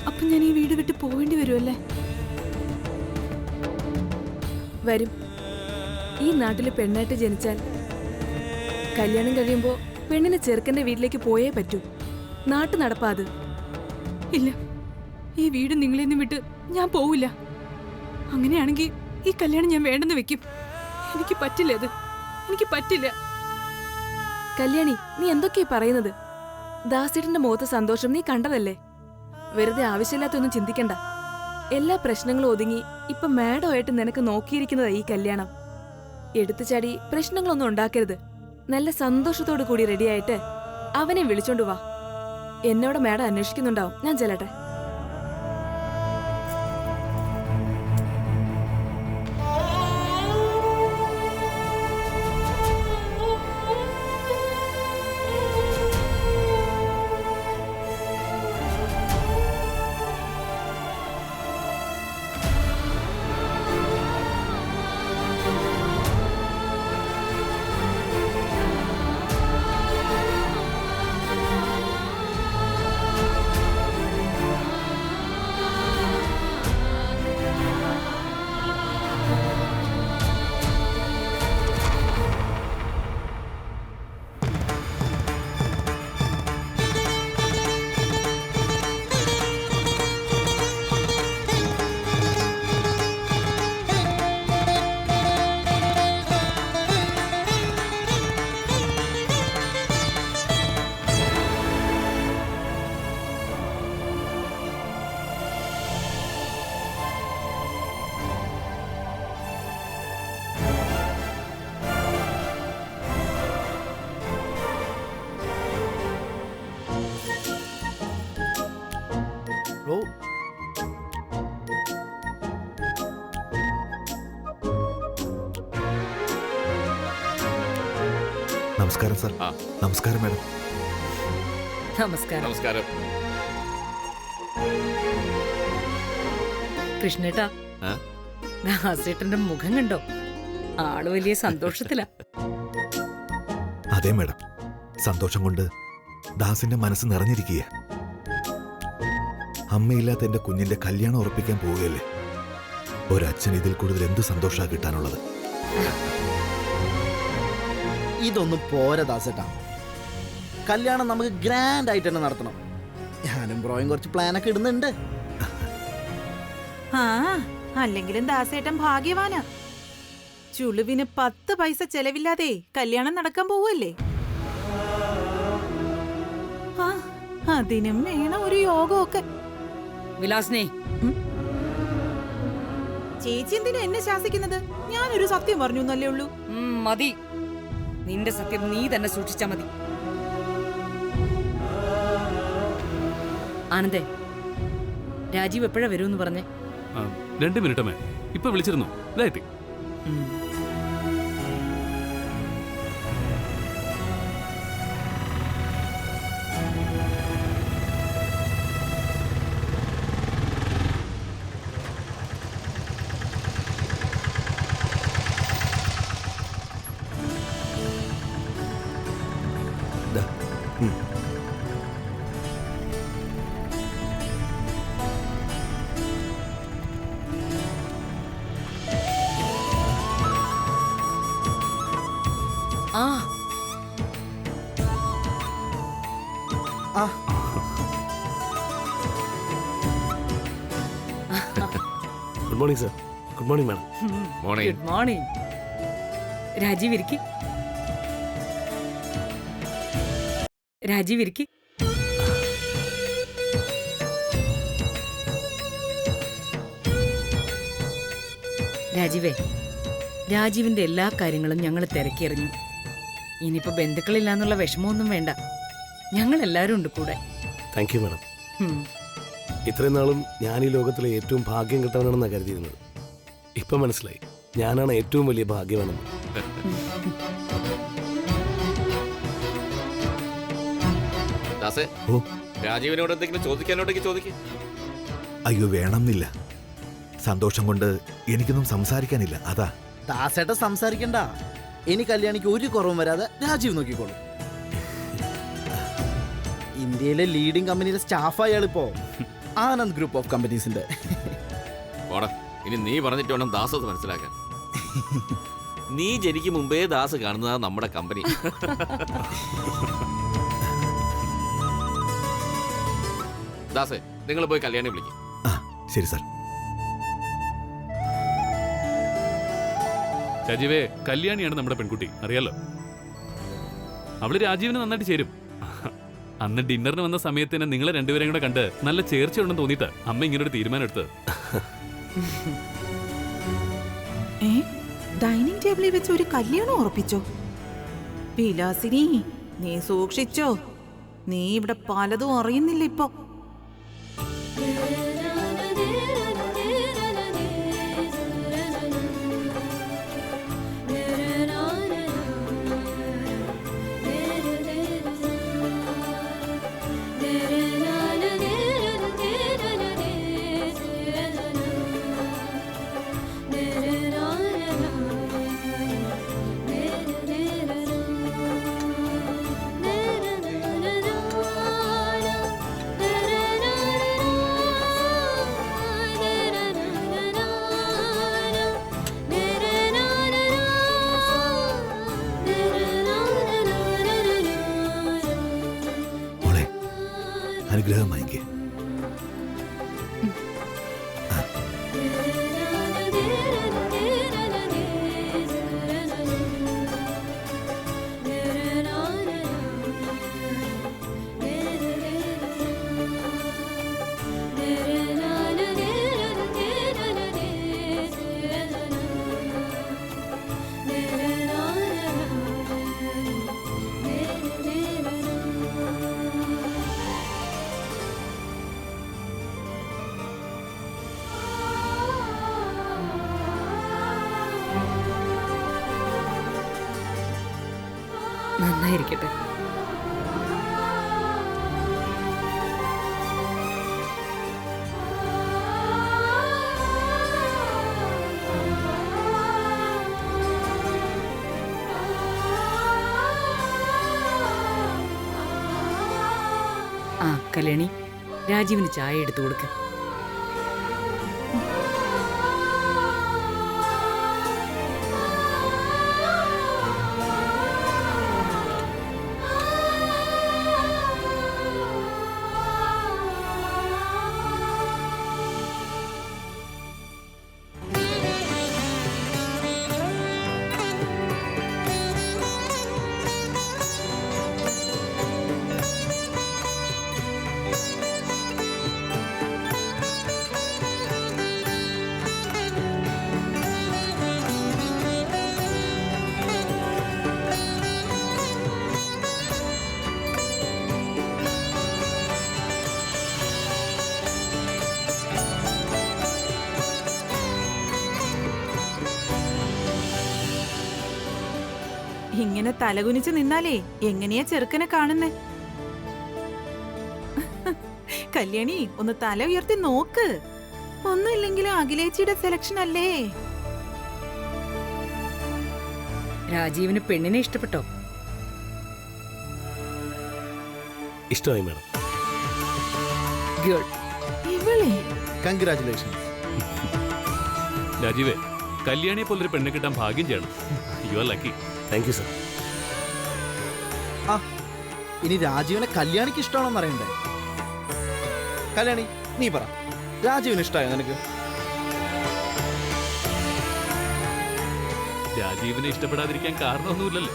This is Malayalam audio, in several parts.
അപ്പൊ ഞാൻ ഈ വീട് വിട്ട് പോവേണ്ടി വരുമല്ലേ? വരും. ഈ നാട്ടില് പെണ്ണായിട്ട് ജനിച്ചാൽ കല്യാണം കഴിയുമ്പോ പെണ്ണിന് ചെറുക്കന്റെ വീട്ടിലേക്ക് പോയേ പറ്റൂ. നാട്ടു നടപ്പാ അത്. ഇല്ല, ഈ വീട് നിങ്ങളെന്നും വിട്ട് ഞാൻ പോവില്ല. അങ്ങനെയാണെങ്കിൽ ഈ കല്യാണം ഞാൻ വേണ്ടെന്ന് വെക്കും. എനിക്ക് പറ്റില്ല, അത് എനിക്ക് പറ്റില്ല. കല്യാണി, നീ എന്തൊക്കെയാ പറയുന്നത്? ദാസേട്ടന്റെ മുഖത്ത് സന്തോഷം നീ കണ്ടതല്ലേ? വെറുതെ ആവശ്യമില്ലാത്തൊന്നും ചിന്തിക്കണ്ട. എല്ലാ പ്രശ്നങ്ങളും ഒതുങ്ങി ഇപ്പൊ മാഡമായിട്ട് നിനക്ക് നോക്കിയിരിക്കുന്നതാ ഈ കല്യാണം. എടുത്തു ചാടി പ്രശ്നങ്ങളൊന്നും ഉണ്ടാക്കരുത്. നല്ല സന്തോഷത്തോടു കൂടി റെഡിയായിട്ട് അവനെ വിളിച്ചോണ്ട് വാ. എന്നോട് മാഡം അന്വേഷിക്കുന്നുണ്ടാവും. ഞാൻ ചെല്ലട്ടെ. നമസ്കാരം സാർ. നമസ്കാരം മാഡം. നമസ്കാരം. നമസ്കാരം. കൃഷ്ണേട്ടാ, ദാസേട്ടന്റെ മുഖം കണ്ടോ? ആള് വലിയ സന്തോഷത്തിലാ. അതെ മാഡം, സന്തോഷം കൊണ്ട് ദാസിന്റെ മനസ്സ് നിറഞ്ഞിരിക്കുക. അമ്മയില്ലാത്ത എന്റെ കുഞ്ഞിന്റെ കല്യാണം ഉറപ്പിക്കാൻ പോവുകയല്ലേ. ഒരച്ഛൻ ഇതിൽ കൂടുതൽ എന്ത് സന്തോഷാ കിട്ടാനുള്ളത്? ഇതൊന്നും പോരാ ദാസേട്ടാ. കല്യാണം നമുക്ക് ഗ്രാൻഡ് ആയിട്ട് തന്നെ നടത്തണം. ഞാനും ബ്രോയും കുറച്ച് പ്ലാനൊക്കെ ഇടുന്നുണ്ട്. അല്ലെങ്കിലും ദാസേട്ടൻ ഭാഗ്യവാനാ. ചുളുവിന് 10 പൈസ ചെലവില്ലാതെ കല്യാണം നടക്കാൻ പോവല്ലേ. അതിനും വേണം ഒരു യോഗമൊക്കെ. വിലാസിനെ, ചേച്ചി എന്തിനാ എന്നെ ശാസിക്കുന്നത്? ഞാനൊരു സത്യം പറഞ്ഞു എന്നല്ലേ ഉള്ളൂ. മതി. നിന്റെ സത്യം നീ തന്നെ സൂക്ഷിച്ചാ മതി. ആനന്ദേ, രാജീവ് എപ്പോഴാ വരുമെന്ന് പറഞ്ഞേ? 2 മിനിറ്റമേ. ഇപ്പൊ വിളിച്ചിരുന്നു. ഇതായി. Good morning sir. Good morning madam. Good morning. Rajeev ഇരിക്ക്. രാജീവ് ഇരിക്ക്. രാജീവേ, രാജീവിന്റെ എല്ലാ കാര്യങ്ങളും ഞങ്ങൾ തിരക്കിയറിഞ്ഞു. ഇനിയിപ്പോ ബന്ധുക്കളില്ലാന്നുള്ള വിഷമമൊന്നും വേണ്ട. ഞങ്ങൾ എല്ലാവരും ഉണ്ട് കൂടെ. Thank you madam. ഇത്രയും നാളും ഞാൻ ഈ ലോകത്തിലെ ഏറ്റവും ഭാഗ്യം കിട്ടാനാണെന്നാണ് കരുതിയിരുന്നത്. ഇപ്പൊ മനസ്സിലായി, ഞാനാണ് ഏറ്റവും വലിയ ഭാഗ്യവാനെന്ന്. രാജീവിനോട് എന്തെങ്കിലും ചോദിക്കാനോടേക്ക് ചോദിക്കും. അയ്യോ, വേണമെന്നില്ല. സന്തോഷം കൊണ്ട് എനിക്കൊന്നും സംസാരിക്കാനില്ല. അതാ. ദാസേട്ട സംസാരിക്കണ്ട. ഇനി കല്യാണിക്ക് ഒരു കുറവും വരാതെ രാജീവ് നോക്കിക്കോളും. ഇന്ത്യയിലെ ലീഡിംഗ് കമ്പനിയിലെ സ്റ്റാഫ് അയാളിപ്പോ ആനന്ദ് ഗ്രൂപ്പ് ഓഫ് കമ്പനീസിന്റെ. പോടാ, ഇനി നീ പറഞ്ഞിട്ട് വേണം ദാസ് അത് മനസ്സിലാക്കാൻ. നീ ജനിക്കും മുമ്പേ ദാസ് കാണുന്നതാ നമ്മുടെ കമ്പനി. ദാസേ, നിങ്ങൾ പോയി കല്യാണി വിളിക്കും. ആ ശരി സാർ. രാജീവേ, കല്യാണിയാണ് നമ്മുടെ പെൺകുട്ടി, അറിയാലോ. അവള് രാജീവിന് നന്നായിട്ട് ചേരും. അന്ന് ഡിന്നറിന് വന്ന സമയത്ത് തന്നെ നിങ്ങളെ രണ്ടുപേരെയും കൂടെ കണ്ട് നല്ല ചേർച്ചയുണ്ടെന്ന് തോന്നിയിട്ട് അമ്മ ഇങ്ങനൊരു തീരുമാനം എടുത്ത്. ഡൈനിങ് ടേബിളിൽ വെച്ച് ഒരു കല്യാണം ഉറപ്പിച്ചോ? വിലാസിനി, നീ സൂക്ഷിച്ചോ. നീ ഇവിടെ പലതും അറിയുന്നില്ല ഇപ്പൊ. മോളെ, അനുഗ്രഹം വാങ്ങിക്കേ. നന്നായിരിക്കട്ടെ. ആ കല്യാണി, രാജീവിന് ചായ എടുത്തു കൊടുക്ക. ഇങ്ങനെ തലകുനിച്ച് നിന്നാലേ എങ്ങനെയാ ചെറുക്കനെ കാണുന്നേ? കല്യാണി, ഒന്ന് തല ഉയർത്തി നോക്ക്. ഒന്നുമില്ലെങ്കിലും അഖിലേച്ചിയുടെ സെലക്ഷൻ അല്ലേ? രാജീവിന് പെണ്ണിനെ ഇഷ്ടപ്പെട്ടോ? ഇഷ്ടമായി മാഡം. ഗേൾ. ഇവളെ കൺഗ്രാറ്റുലേഷൻ. രാജീവേ, കല്യാണിയെ പോലൊരു പെണ്ണ് കിട്ടാൻ ഭാഗ്യം ചെയ്യണം. You are lucky. Thank you sir. ആ, ഇനി രാജീവിനെ കല്യാണിക്ക് ഇഷ്ടമാണോന്ന് അറിയണ്ടേ? കല്യാണി, നീ പറ, രാജീവിന് ഇഷ്ടമായോ നിനക്ക്? രാജീവിനെ ഇഷ്ടപ്പെടാതിരിക്കാൻ കാരണമൊന്നുമില്ലല്ലോ.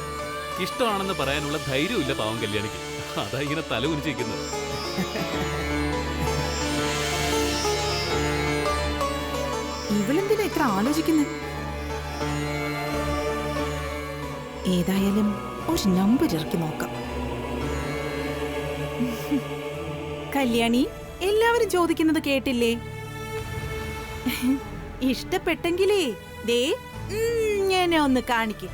ഇഷ്ടമാണെന്ന് പറയാനുള്ള ധൈര്യമില്ല പാവം കല്യാണിക്ക്. അതാ ഇങ്ങനെ തല കുനിച്ചിരിക്കുന്നത്. ഇവളെന്തിനാ ഇത്ര ആലോചിക്കുന്നത്? ഏതായാലും ഒരു നമ്പർ ഇറക്കി നോക്കാം. കല്യാണി, എല്ലാവരും ചോദിക്കുന്നത് കേട്ടില്ലേ? ഇഷ്ടപ്പെട്ടെങ്കിലേ ദേ ഇങ്ങനെ ഒന്ന് കാണിക്ക്.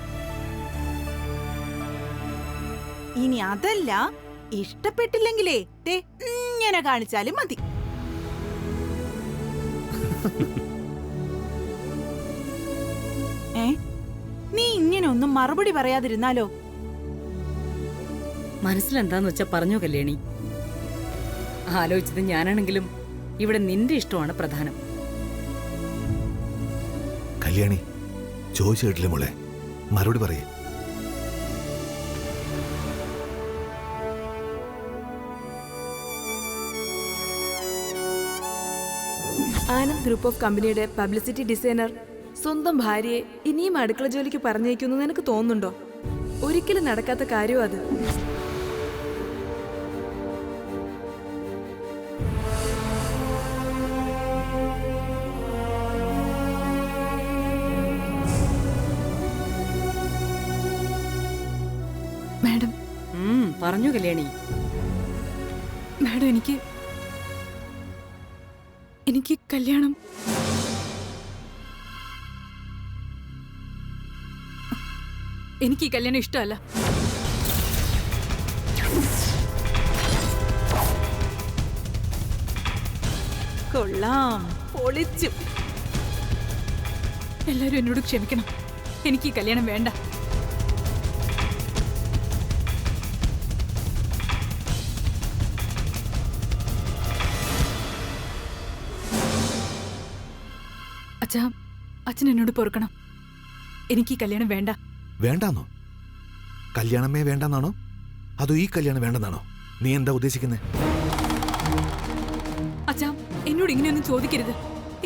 ഇനി അതല്ല, ഇഷ്ടപ്പെട്ടില്ലെങ്കിലേ ദേ ഇങ്ങനെ കാണിച്ചാലും മതി. നീ ഇങ്ങനെ ഒന്നും മറുപടി പറയാതിരുന്നാലോ? മനസ്സിലെന്താന്ന് വെച്ചാ പറഞ്ഞോ കല്യാണി. ആലോചിച്ചത് ഞാനാണെങ്കിലും ഇവിടെ നിന്റെ ഇഷ്ടമാണ് പ്രധാനം. കല്യാണി ചോദിച്ചു കേട്ടില്ലേ മോളെ, മറുപടി പറയേ. ആനന്ദ് ഗ്രൂപ്പ് ഓഫ് കമ്പനിയുടെ പബ്ലിസിറ്റി ഡിസൈനർ സ്വന്തം ഭാര്യയെ ഇനിയും അടുക്കള ജോലിക്ക് പറഞ്ഞേക്കുന്നു നിനക്ക് തോന്നുന്നുണ്ടോ? ഒരിക്കലും നടക്കാത്ത കാര്യവും അത്. മാഡം പറഞ്ഞു കല്യാണി. മാഡം എനിക്ക് കല്യാണം എനിക്ക് ഈ കല്യാണം ഇഷ്ടമല്ല. കൊള്ളാം, പൊളിച്ചു. എല്ലാരും എന്നോട് ക്ഷമിക്കണം. എനിക്ക് ഈ കല്യാണം വേണ്ട. അച്ഛൻ എന്നോട് പൊറുക്കണം. എനിക്ക് ഈ കല്യാണം വേണ്ട. വേണ്ടാന്നോ? കല്യാണമേ വേണ്ടെന്നാണോ അതോ ഈ കല്യാണം വേണ്ടെന്നാണോ? നീ എന്താ ഉദ്ദേശിക്കുന്നത്? അച്ഛാ, എന്നോട് ഇങ്ങനെയൊന്നും ചോദിക്കരുത്.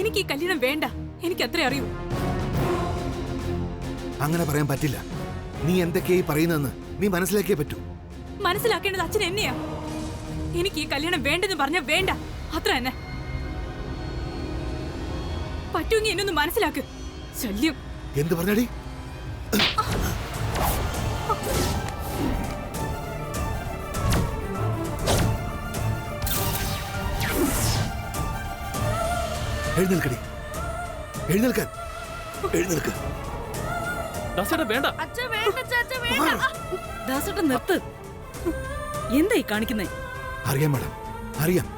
എനിക്ക് ഈ കല്യാണം വേണ്ട. എനിക്ക് അത്രേ അറിയൂ. അങ്ങനെ പറയാൻ പറ്റില്ല. നീ എന്തൊക്കെയായി പറയുന്നതെന്ന് നീ മനസ്സിലാക്കിയേ പറ്റൂ. മനസ്സിലാക്കേണ്ടത് അച്ഛൻ എന്നെയാ. എനിക്ക് ഈ കല്യാണം വേണ്ടെന്ന് പറഞ്ഞാൽ വേണ്ട, അത്ര തന്നെ. പറ്റുമെങ്കിൽ എന്നൊന്ന് മനസ്സിലാക്ക്. ശല്യം. എന്ത് പറഞ്ഞടി? എഴുന്നേൽക്കടി, എഴുന്നേൽക്കാൻ. എഴുന്നേൽക്ക്. ദാസേട്ടാ വേണ്ട. ദാസേട്ടൻ നിർത്ത്. എന്തായി കാണിക്കുന്നേ? അറിയാം മാഡം, അറിയാം.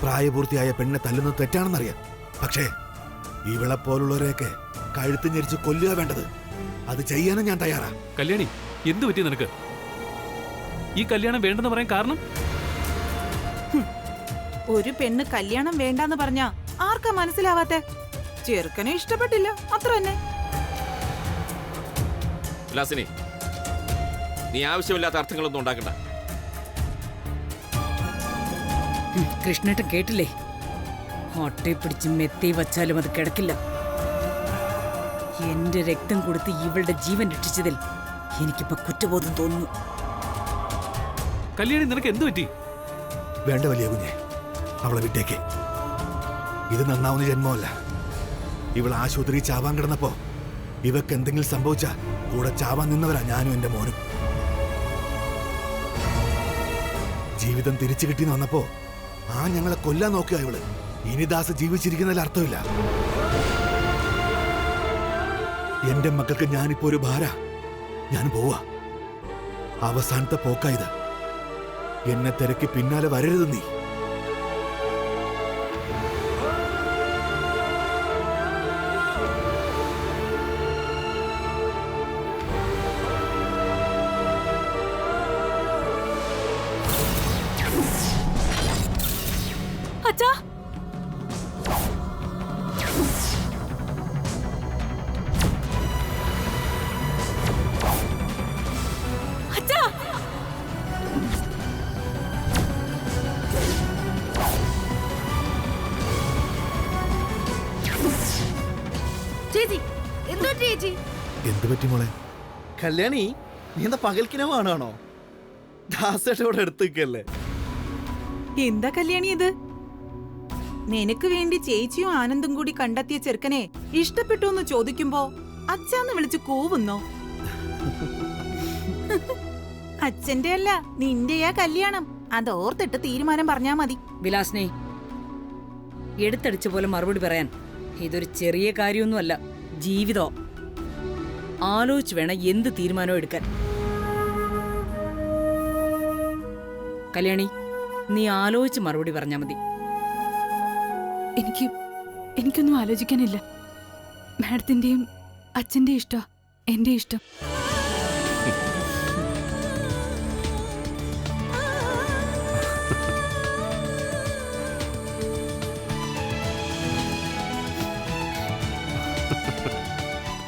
പ്രായപൂർത്തിയായ പെണ്ണെ തല്ലുന്നത് തെറ്റാണെന്നറിയാം. പക്ഷേ ഇവളെ പോലുള്ളവരെയൊക്കെ കഴുത്ത് ഞെരിച്ച് കൊല്ലുക വേണ്ടത്. അത് ചെയ്യാനും ഞാൻ തയ്യാറാ. കല്യാണി, എന്തു പറ്റി നിനക്ക്? ഈ കല്യാണം വേണ്ടെന്ന് പറയാൻ കാരണം? ഒരു പെണ്ണ് കല്യാണം വേണ്ടാന്ന് പറഞ്ഞ ആർക്കാ മനസ്സിലാവാത്തെ? ചെറുക്കനെ ഇഷ്ടപ്പെട്ടില്ല, അത്ര തന്നെ. വിലാസിനി, നീ ആവശ്യമില്ലാത്ത അർത്ഥങ്ങളൊന്നും ഉണ്ടാക്കണ്ട. കൃഷ്ണേട്ടൻ കേട്ടില്ലേ? ഒട്ടേ പിടിച്ച് മെത്തി വച്ചാലും അത് കിടക്കില്ല. എന്റെ രക്തം കൊടുത്ത് ഇവളുടെ ജീവൻ രക്ഷിച്ചതിൽ എനിക്കിപ്പോ കുറ്റബോധം തോന്നുന്നു. കല്യാണി, നിനക്ക് എന്തു പറ്റി? വേണ്ട വലിയ കുഞ്ഞെ, അവളെ വിട്ടേക്ക്. ഇത് നന്നാവുന്ന ജന്മമല്ല. ഇവൾ ആശുപത്രി ചാവാൻ കിടന്നപ്പോ ഇവക്ക് എന്തെങ്കിലും സംഭവിച്ചാ കൂടെ ചാവാൻ നിന്നവരാ ഞാനും എന്റെ മോനും. ജീവിതം തിരിച്ചു കിട്ടിന്ന് വന്നപ്പോ ഞങ്ങളെ കൊല്ലാൻ നോക്കുക ഇവള്. ഇനി ദാസ് ജീവിച്ചിരിക്കുന്നതിൽ അർത്ഥമില്ല. എന്റെ മക്കൾക്ക് ഞാനിപ്പോ ഒരു ഭാര. ഞാൻ പോവാ. അവസാനത്തെ പോക്കായത്. എന്നെ തിരക്കി പിന്നാലെ വരരുത് നീ. അച്ഛാ, അച്ഛാ, ചേച്ചി, എന്തോ ചേച്ചി? എന്ത് പറ്റി മോളെ? കല്യാണി, നീ എന്താ പകൽക്കിനവാണോ? ദാസേട്ടോടെ എടുത്തേക്കല്ലേ? എന്താ കല്യാണി ഇത്? നിനക്ക് വേണ്ടി ചേച്ചിയും ആനന്ദും കൂടി കണ്ടെത്തിയ ചെറുക്കനെ ഇഷ്ടപ്പെട്ടു എന്ന് ചോദിക്കുമ്പോ അച്ഛാന്ന് വിളിച്ച് കൂവുന്നോ? അച്ഛന്റെ അല്ല, നിന്റെയാ കല്യാണം. അതോർത്തിട്ട് തീരുമാനം പറഞ്ഞാ മതി. വിലാസിനെ, എടുത്തടിച്ച പോലെ മറുപടി പറയാൻ ഇതൊരു ചെറിയ കാര്യമൊന്നുമല്ല. ജീവിതം ആലോചിച്ച് വേണം എന്ത് തീരുമാനവും എടുക്കാൻ. കല്യാണി, നീ ആലോചിച്ച് മറുപടി പറഞ്ഞാ മതി. എനിക്കൊന്നും ആലോചിക്കാനില്ല. മാഡത്തിന്റെയും അച്ഛന്റെ ഇഷ്ടം എന്റെ ഇഷ്ടം.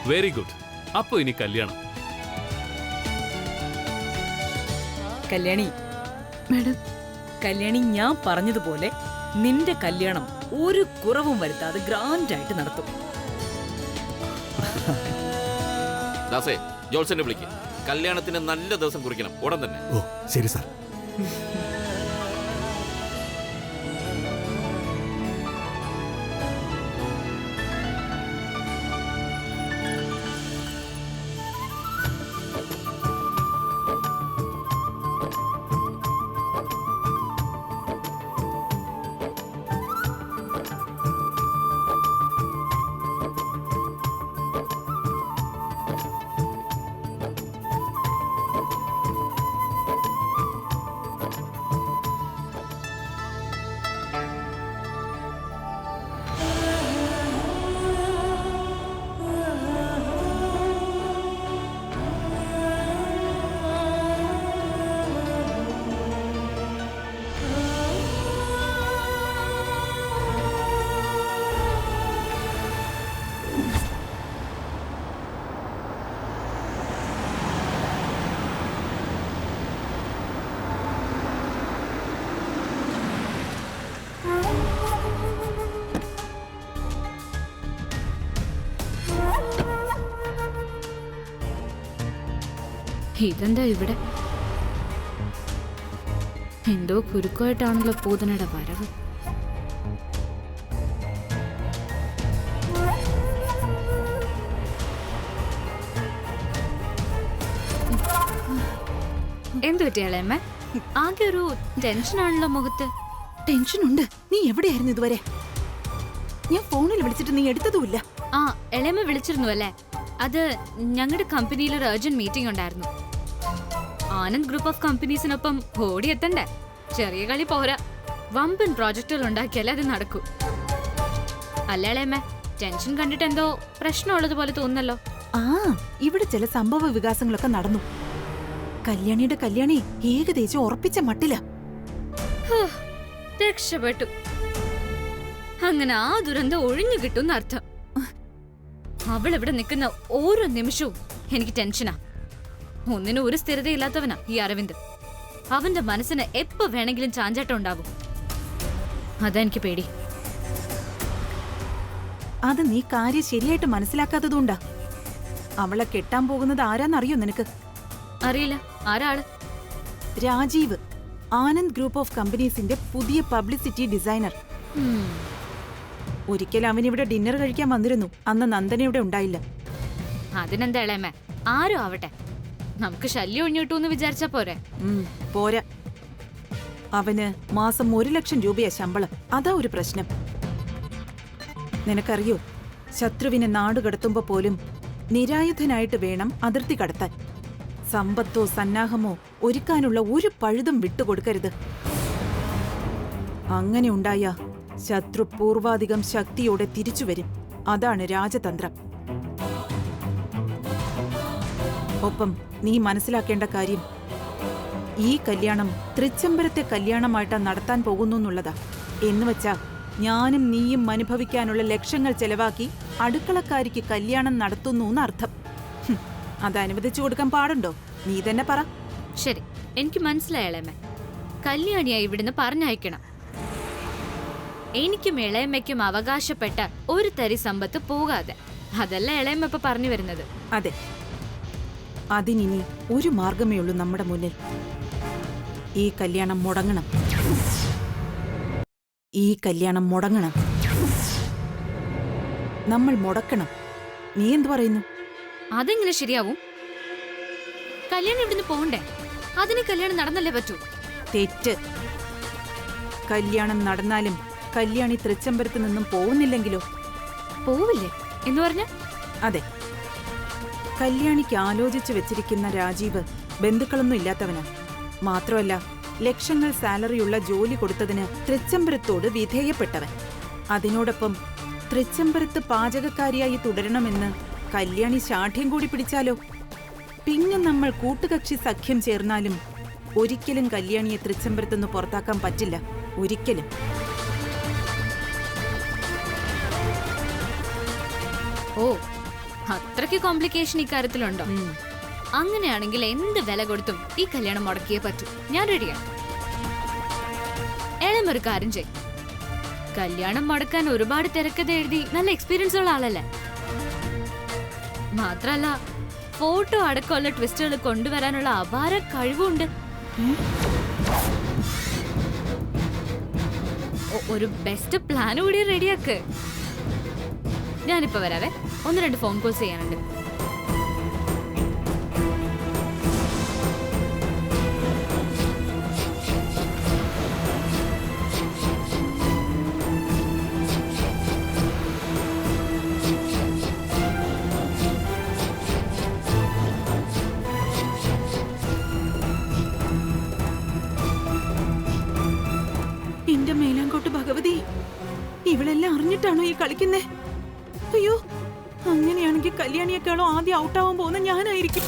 Very good. അപ്പൊ ഇനി കല്യാണം. കല്യാണി, മാഡം, കല്യാണി, ഞാൻ പറഞ്ഞതുപോലെ നിന്റെ കല്യാണം ഒരു കുറവും വരുത്താതെ ഗ്രാൻഡായിട്ട് നടത്തും. ദാസേ, ജോൾസനെ വിളിക്കും. കല്യാണത്തിന് നല്ല ദിവസം കുറിക്കണം ഉടൻ തന്നെ. ഓ ശരി സാർ. ഇതെന്താ ഇവിടെ? എന്തോ കുരുക്കമായിട്ടാണല്ലോ പൂതനയുടെ വരവ്. എന്തു പറ്റിയാളേമ്മ? ആകെ ഒരു ടെൻഷനാണല്ലോ മുഖത്ത്. ടെൻഷനുണ്ട്. നീ എവിടെയായിരുന്നു ഇതുവരെ? ഞാൻ ഫോണിൽ വിളിച്ചിട്ട് നീ എടുത്തതുമില്ല. ആ, എളേമ്മ വിളിച്ചിരുന്നു അല്ലേ? അത് ഞങ്ങളുടെ കമ്പനിയിൽ ഒരു അർജന്റ് മീറ്റിംഗ് ഉണ്ടായിരുന്നു. ആനന്ദ് ഗ്രൂപ്പ് ഓഫ് കമ്പനീസിനൊപ്പം ഓടിയെത്തണ്ടേ? ചെറിയ കളി പോരാ, വമ്പൻ പ്രോജക്റ്റുകൾ ഉണ്ടാക്കിയാലേ അത് നടക്കൂ. അല്ല എളേമ്മ, ടെൻഷൻ കണ്ടിട്ട് എന്തോ പ്രശ്നമുള്ളത് പോലെ തോന്നുന്നല്ലോ. ആ, ഇവിടെ ചില സംഭവ വികാസങ്ങളൊക്കെ നടന്നു. കല്യാണിയുടെ കല്യാണി ഏകദേശം ഉറപ്പിച്ച മട്ടില. രക്ഷപ്പെട്ടു. അങ്ങനെ ആ ദുരന്തം ഒഴിഞ്ഞു കിട്ടുന്ന അർത്ഥം. അവളിവിടെ നിൽക്കുന്ന ഓരോ നിമിഷവും എനിക്ക് ടെൻഷനാ. ഒന്നിനും ഒരു സ്ഥിരതയില്ലാത്തവനാ ഈ അരവിന്ദ്. അവന്റെ മനസ്സിന് എപ്പോ വേണമെങ്കിലും ചാഞ്ചാട്ടം ഉണ്ടാവും. അതെനിക്ക് പേടി. അത് നീ കാര്യം ശരിയായിട്ട് മനസ്സിലാക്കാത്തതുകൊണ്ടാ. അവളെ കെട്ടാൻ പോകുന്നത് ആരാന്നറിയോ നിനക്ക്? അറിയില്ല. ആരാള്? രാജീവ്, ആനന്ദ് ഗ്രൂപ്പ് ഓഫ് കമ്പനീസിന്റെ പുതിയ പബ്ലിസിറ്റി ഡിസൈനർ. ഒരിക്കൽ അവനിവിടെ ഡിന്നർ കഴിക്കാൻ വന്നിരുന്നു. അന്ന് നന്ദന ഇവിടെ ഉണ്ടായില്ല. അതിനെന്താ ഇളയമേ, ആരും ആവട്ടെ, നമുക്ക് ശല്യം ഒഴിഞ്ഞിട്ടു എന്ന് വിചാരിച്ചാ പോരെ? പോരാ. അവന് മാസം 1 ലക്ഷം രൂപയാ ശമ്പളം. അതാ ഒരു പ്രശ്നം. നിനക്കറിയോ, ശത്രുവിനെ നാടുകടത്തുമ്പോ പോലും നിരായുധനായിട്ട് വേണം അതിർത്തി കടത്താൻ. സമ്പത്തോ സന്നാഹമോ ഒരുക്കാനുള്ള ഒരു പഴുതും വിട്ടുകൊടുക്കരുത്. അങ്ങനെ ഉണ്ടായ ശത്രു പൂർവാധികം ശക്തിയോടെ തിരിച്ചുവരും. അതാണ് രാജതന്ത്രം. ഒപ്പം നീ മനസ്സിലാക്കേണ്ട കാര്യം, ഈ കല്യാണം തൃച്ചംബരത്തെ കല്യാണമായിട്ടാ നടത്താൻ പോകുന്നു എന്നുള്ളതാ. എന്നുവെച്ചാ ഞാനും നീയും അനുഭവിക്കാനുള്ള ലക്ഷങ്ങൾ ചെലവാക്കി അടുക്കളക്കാരിക്ക് കല്യാണം നടത്തുന്നു എന്നർത്ഥം. അത് അനുവദിച്ചു കൊടുക്കാൻ പാടുണ്ടോ? നീ തന്നെ പറ. ശരി, എനിക്ക് മനസ്സിലായളേമ്മ. കല്യാണിയായി ഇവിടുന്ന് പറഞ്ഞയക്കണം. എനിക്കും ഇളയമ്മയ്ക്കും അവകാശപ്പെട്ട ഒരു തരി സമ്പത്ത് പോകാതെ. അതല്ല ഇളയമ്മ ഇപ്പൊ പറഞ്ഞു വരുന്നത്. അതെ, അതിനി ഒരു മാർഗമേ ഉള്ളൂ നമ്മുടെ മുന്നിൽ. ഈ കല്യാണം മുടങ്ങണം. ഈ കല്യാണം മുടങ്ങണം. നമ്മൾ മുടക്കണം. നീ എന്തു പറയുന്നു? അതെങ്ങനെ ശരിയാവും? കല്യാണം ഇവിടുന്ന് പോണ്ടേ? അതിന് കല്യാണം നടന്നല്ലേ പറ്റൂ? തെറ്റ്. കല്യാണം നടന്നാലും കല്യാണി തൃച്ചംബരത്ത് നിന്നും പോകുന്നില്ലെങ്കിലോ? പോവില്ലേ എന്ന് പറഞ്ഞ? അതെ, കല്യാണിക്ക് ആലോചിച്ചു വെച്ചിരിക്കുന്ന രാജീവ് ബന്ധുക്കളൊന്നും ഇല്ലാത്തവനാ. മാത്രമല്ല, ലക്ഷങ്ങൾ സാലറിയുള്ള ജോലി കൊടുത്തതിന് തൃച്ചംബരത്തോട് വിധേയപ്പെട്ടവൻ. അതിനോടൊപ്പം തൃച്ചംബരത്ത് പാചകക്കാരിയായി തുടരണമെന്ന് കല്യാണി ശാഠ്യം കൂടി പിടിച്ചാലോ? പിന്നെ നമ്മൾ കൂട്ടുകക്ഷി സഖ്യം ചേർന്നാലും ഒരിക്കലും കല്യാണിയെ തൃച്ചംബരത്തുനിന്ന് പുറത്താക്കാൻ പറ്റില്ല. ഒരിക്കലും. ഓ, അത്രയ്ക്ക് കോംപ്ലിക്കേഷൻ ഇക്കാര്യത്തിലുണ്ടോ? അങ്ങനെയാണെങ്കിൽ എന്ത് വില കൊടുത്തും ഈ കല്യാണം മുടക്കിയേ പറ്റൂ. ഞാൻ റെഡിയാണ്. ഒരു കാര്യം ചെയ്, കല്യാണം മുടക്കാൻ ഒരുപാട് തിരക്കഥ എഴുതി നല്ല എക്സ്പീരിയൻസ് ഉള്ള ആളല്ലേ. മാത്രല്ല ഫോട്ടോ അടക്കമുള്ള ട്വിസ്റ്റുകൾ കൊണ്ടുവരാനുള്ള അപാര കഴിവുണ്ട്. ഒരു ബെസ്റ്റ് പ്ലാൻ കൂടി റെഡിയാക്ക്. ഞാനിപ്പോ വരാവേ, 1-2 ഫോൺ കോൾസ് ചെയ്യാനുണ്ട്. എന്റെ മേലാങ്കോട്ട് ഭഗവതി, ഇവളെല്ലാം അറിഞ്ഞിട്ടാണോ ഈ കളിക്കുന്നേ? അയ്യോ, അങ്ങനെയാണെങ്കിൽ കല്യാണിയെക്കാളും ആദ്യം ഔട്ടാവാൻ പോകുന്ന ഞാനായിരിക്കും.